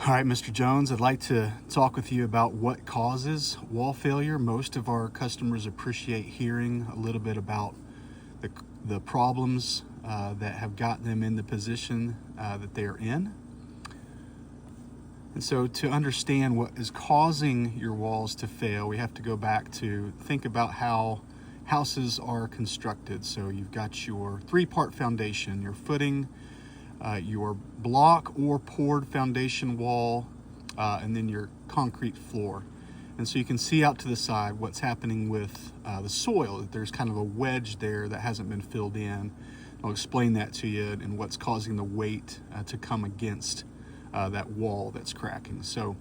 All right, Mr. Jones, I'd like to talk with you about what causes wall failure. Most of our customers appreciate hearing a little bit about the problems that have gotten them in the position that they're in. And so to understand what is causing your walls to fail, we have to go back to think about how houses are constructed. So you've got your three-part foundation, your footing, your block or poured foundation wall, and then your concrete floor. And so you can see out to the side what's happening with the soil. There's kind of a wedge there that hasn't been filled in. I'll explain that to you and what's causing the weight to come against that wall that's cracking. So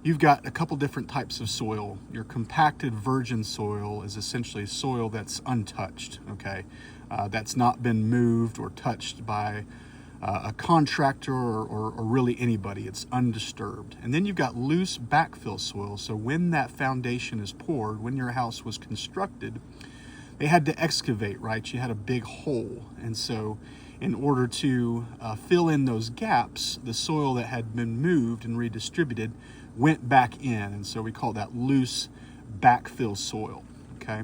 you've got a couple different types of soil. Your compacted virgin soil is essentially soil that's untouched, okay? That's not been moved or touched by a contractor or really anybody. It's undisturbed. And then you've got loose backfill soil. So when that foundation is poured, when your house was constructed, they had to excavate, right? You had a big hole. And so in order to fill in those gaps, the soil that had been moved and redistributed went back in. And so we call that loose backfill soil, okay?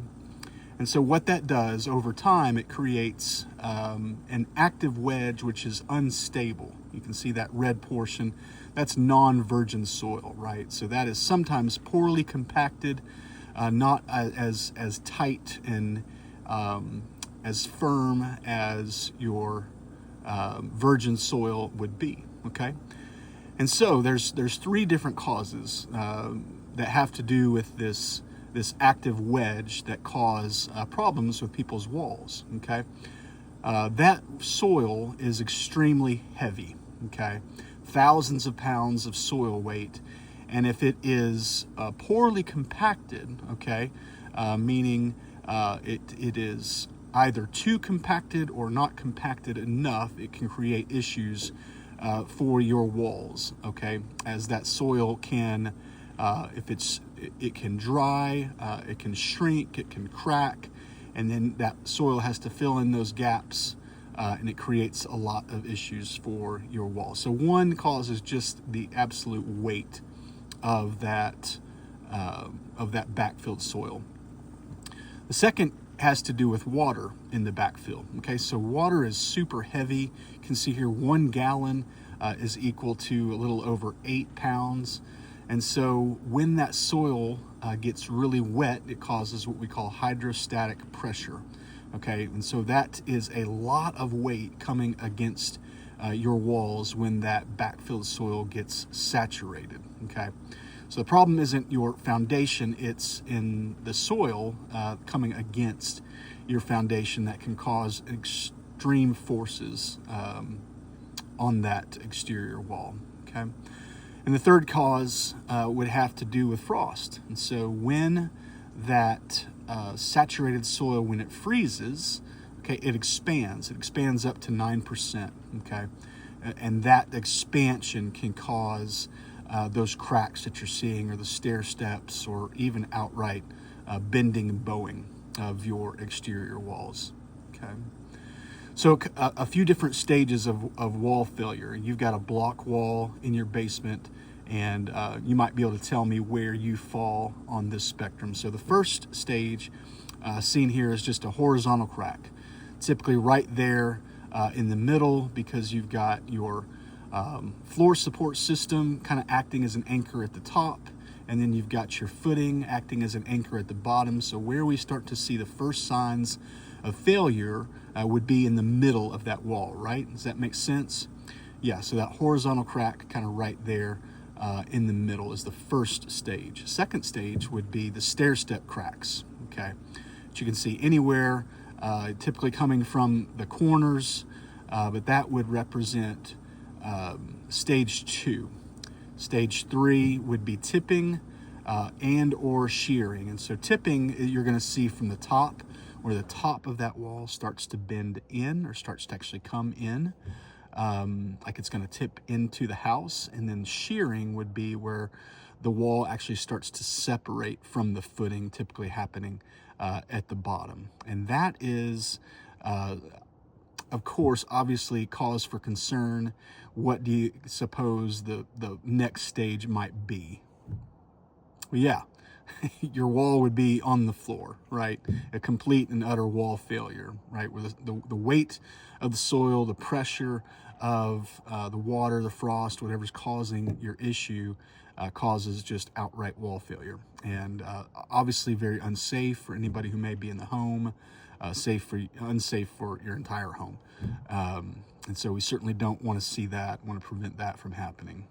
And so what that does over time, it creates an active wedge, which is unstable. You can see that red portion, that's non-virgin soil, right? So that is sometimes poorly compacted, not as tight and as firm as your virgin soil would be, okay? And so there's three different causes that have to do with this active wedge that cause problems with people's walls, okay? That soil is extremely heavy, okay? Thousands of pounds of soil weight. And if it is poorly compacted, okay, meaning it is either too compacted or not compacted enough, it can create issues for your walls, okay? As that soil can, it can dry, it can shrink, it can crack, and then that soil has to fill in those gaps, and it creates a lot of issues for your wall. So one cause is just the absolute weight of that backfilled soil. The second has to do with water in the backfill. Okay, so water is super heavy. You can see here 1 gallon is equal to a little over 8 pounds. And so when that soil gets really wet, it causes what we call hydrostatic pressure. Okay, and so that is a lot of weight coming against your walls when that backfilled soil gets saturated. Okay, so the problem isn't your foundation, it's in the soil coming against your foundation that can cause extreme forces on that exterior wall. Okay. And the third cause would have to do with frost. And so when that saturated soil, when it freezes, okay, it expands. It expands up to 9%, okay? And that expansion can cause those cracks that you're seeing, or the stair steps, or even outright bending and bowing of your exterior walls, okay? So a few different stages of wall failure. You've got a block wall in your basement, and you might be able to tell me where you fall on this spectrum. So the first stage seen here is just a horizontal crack, typically right there in the middle, because you've got your floor support system kind of acting as an anchor at the top, and then you've got your footing acting as an anchor at the bottom. So where we start to see the first signs of failure would be in the middle of that wall, right? Does that make sense? Yeah, so that horizontal crack kind of right there in the middle is the first stage. Second stage would be the stair step cracks, okay? Which you can see anywhere, typically coming from the corners, but that would represent stage 2. Stage 3 would be tipping and or shearing. And so tipping, you're going to see from the top, where the top of that wall starts to bend in, or starts to actually come in, like it's going to tip into the house. And then shearing would be where the wall actually starts to separate from the footing, typically happening at the bottom. And that is of course, obviously cause for concern. What do you suppose the next stage might be? Well, yeah, your wall would be on the floor, right? A complete and utter wall failure, right? Where the weight of the soil, the pressure of the water, the frost, whatever's causing your issue, causes just outright wall failure. And obviously very unsafe for anybody who may be in the home, unsafe for your entire home. And so we certainly don't want to see that, want to prevent that from happening.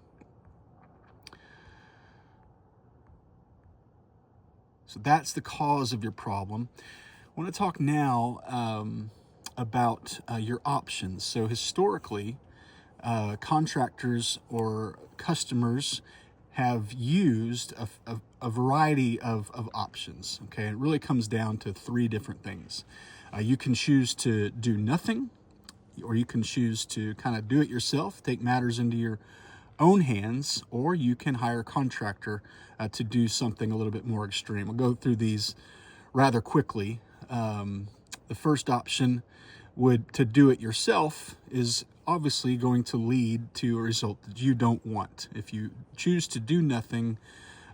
So that's the cause of your problem. I want to talk now about your options. So historically, contractors or customers have used a variety of options. Okay, it really comes down to three different things. You can choose to do nothing, or you can choose to kind of do it yourself, take matters into your own hands, or you can hire a contractor to do something a little bit more extreme. We'll go through these rather quickly. The first option to do it yourself is obviously going to lead to a result that you don't want. If you choose to do nothing,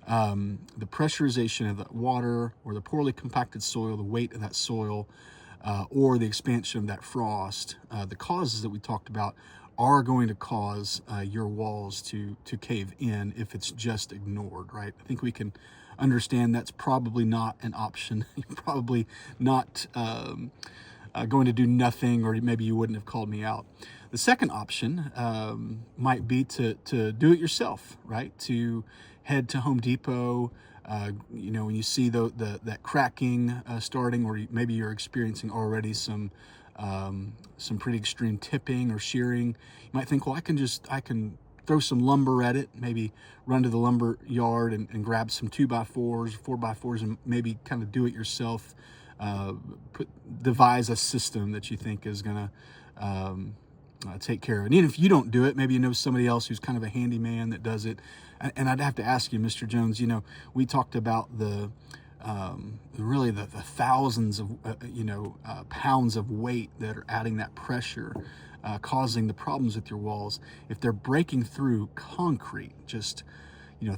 the pressurization of the water or the poorly compacted soil, the weight of that soil, or the expansion of that frost, the causes that we talked about are going to cause your walls to cave in if it's just ignored, right? I think we can understand that's probably not an option. You're probably not going to do nothing, or maybe you wouldn't have called me out. The second option might be to do it yourself, right? To head to Home Depot. When you see that cracking starting, or maybe you're experiencing already some pretty extreme tipping or shearing, you might think, well, I can throw some lumber at it, maybe run to the lumber yard and grab some 2x4s, 4x4s, and maybe kind of do it yourself. Devise a system that you think is going to take care of it. And even if you don't do it, maybe you know somebody else who's kind of a handyman that does it. And I'd have to ask you, Mr. Jones, we talked about the thousands of pounds of weight that are adding that pressure, causing the problems with your walls. If they're breaking through concrete, just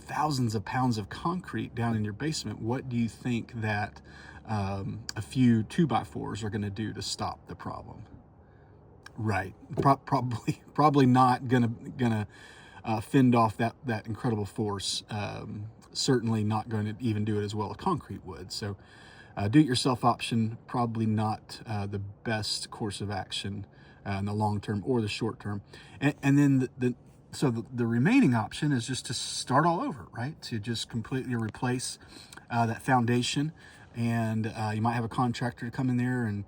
thousands of pounds of concrete down in your basement, what do you think that a few 2x4s are going to do to stop the problem? Right, probably not gonna fend off that incredible force. Certainly not going to even do it as well as concrete would. So do-it-yourself option, probably not the best course of action in the long term or the short term. And then the remaining option is just to start all over, right? To just completely replace that foundation. And you might have a contractor to come in there and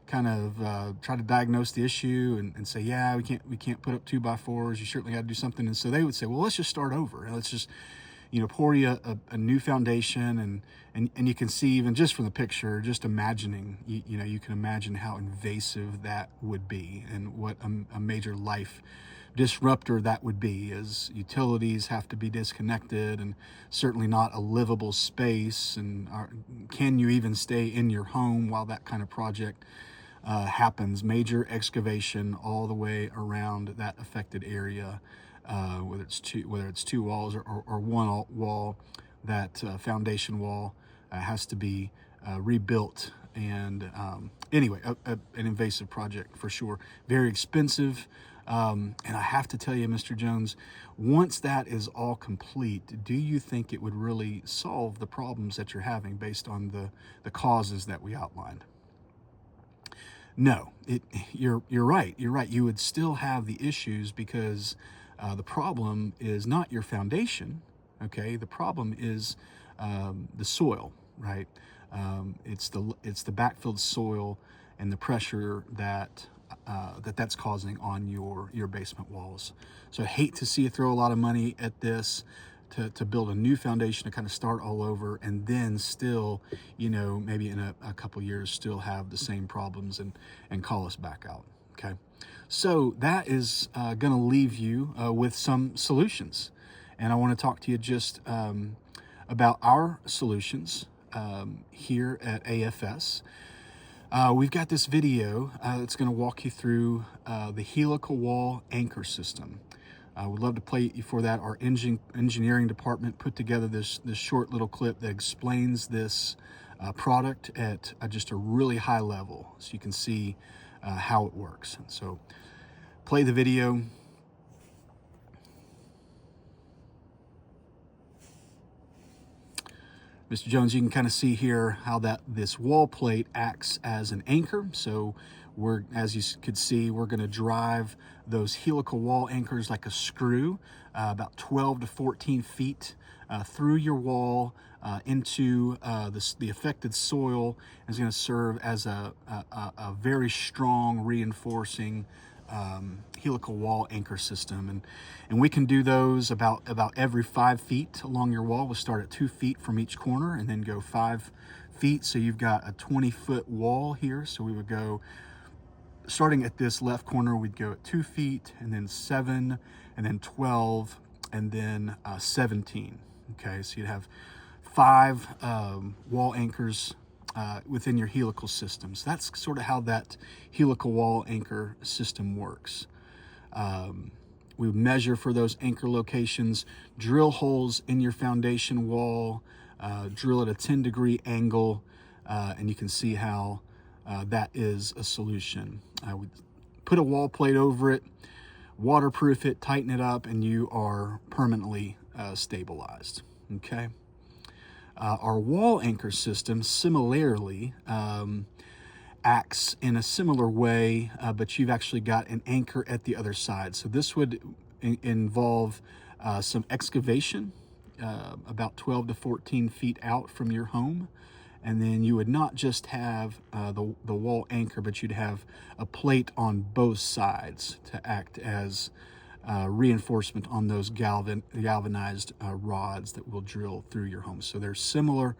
kind of try to diagnose the issue and say, yeah, we can't put up 2x4s. You certainly got to do something. And so they would say, well, let's just start over. Let's just pour you a new foundation, and you can see, even just from the picture, just imagining, you can imagine how invasive that would be, and what a major life disruptor that would be, as utilities have to be disconnected, and certainly not a livable space. And can you even stay in your home while that kind of project happens? Major excavation all the way around that affected area. Whether it's two walls or one wall, that foundation wall has to be rebuilt. And anyway, an invasive project for sure. Very expensive. And I have to tell you, Mr. Jones, once that is all complete, do you think it would really solve the problems that you're having based on the causes that we outlined? No, you're right. You're right. You would still have the issues, because the problem is not your foundation, okay? The problem is the soil, right? It's the backfilled soil and the pressure that's causing on your basement walls. So I hate to see you throw a lot of money at this to build a new foundation, to kind of start all over, and then still, maybe in a couple years still have the same problems and call us back out, okay? So that is going to leave you with some solutions. And I want to talk to you just about our solutions here at AFS. We've got this video that's going to walk you through the helical wall anchor system. We'd love to play you for that. Our engineering department put together this short little clip that explains this product at just a really high level, so you can see how it works. So play the video. Mr. Jones, you can kind of see here how this wall plate acts as an anchor. So as you could see, we're going to drive those helical wall anchors like a screw, about 12 to 14 feet through your wall into the affected soil. Is going to serve as a very strong reinforcing helical wall anchor system, and we can do those about every 5 feet along your wall. We'll start at 2 feet from each corner and then go 5 feet. So you've got a 20-foot wall here. So we would go, starting at this left corner, we'd go at 2 feet, and then 7, and then 12, and then 17. Okay, so you'd have 5 wall anchors within your helical system. So that's sort of how that helical wall anchor system works. We measure for those anchor locations, drill holes in your foundation wall, drill at a 10-degree angle, and you can see how that is a solution. We put a wall plate over it, waterproof it, tighten it up, and you are permanently stabilized. Okay. Our wall anchor system similarly acts in a similar way, but you've actually got an anchor at the other side. So this would involve some excavation about 12 to 14 feet out from your home. And then you would not just have the wall anchor, but you'd have a plate on both sides to act as reinforcement on those galvanized rods that will drill through your home. So they're similar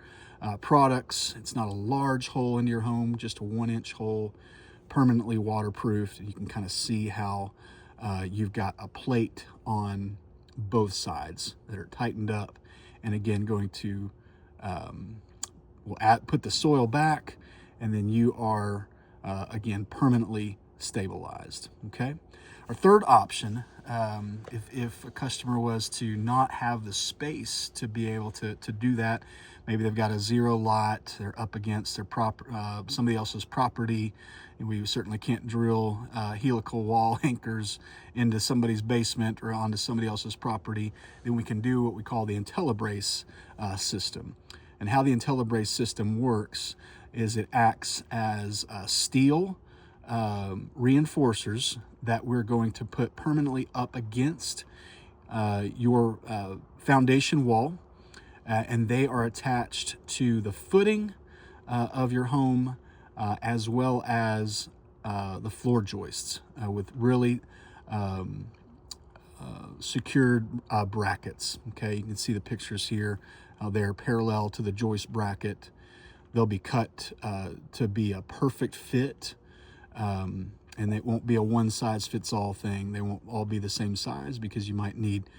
products. It's not a large hole in your home, just a 1-inch hole, permanently waterproofed. You can kind of see how you've got a plate on both sides that are tightened up, and again going to we'll put the soil back, and then you are again permanently stabilized. Okay. Our third option, if a customer was to not have the space to be able to do that, maybe they've got a 0 lot, they're up against their somebody else's property, and we certainly can't drill helical wall anchors into somebody's basement or onto somebody else's property, then we can do what we call the IntelliBrace system. And how the IntelliBrace system works is it acts as steel reinforcers that we're going to put permanently up against your foundation wall, and they are attached to the footing of your home as well as the floor joists with really secured brackets. Okay, you can see the pictures here. They're parallel to the joist bracket. They'll be cut to be a perfect fit. And it won't be a one-size-fits-all thing. They won't all be the same size, because you might need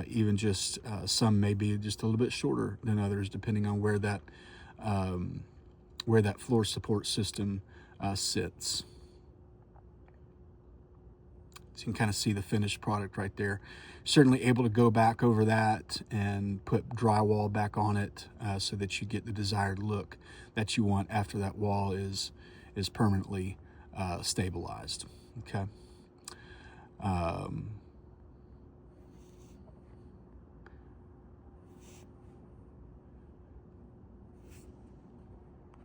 even just some may be just a little bit shorter than others, depending on where that floor support system sits. So you can kind of see the finished product right there. Certainly able to go back over that and put drywall back on it so that you get the desired look that you want after that wall is permanently stabilized. Okay.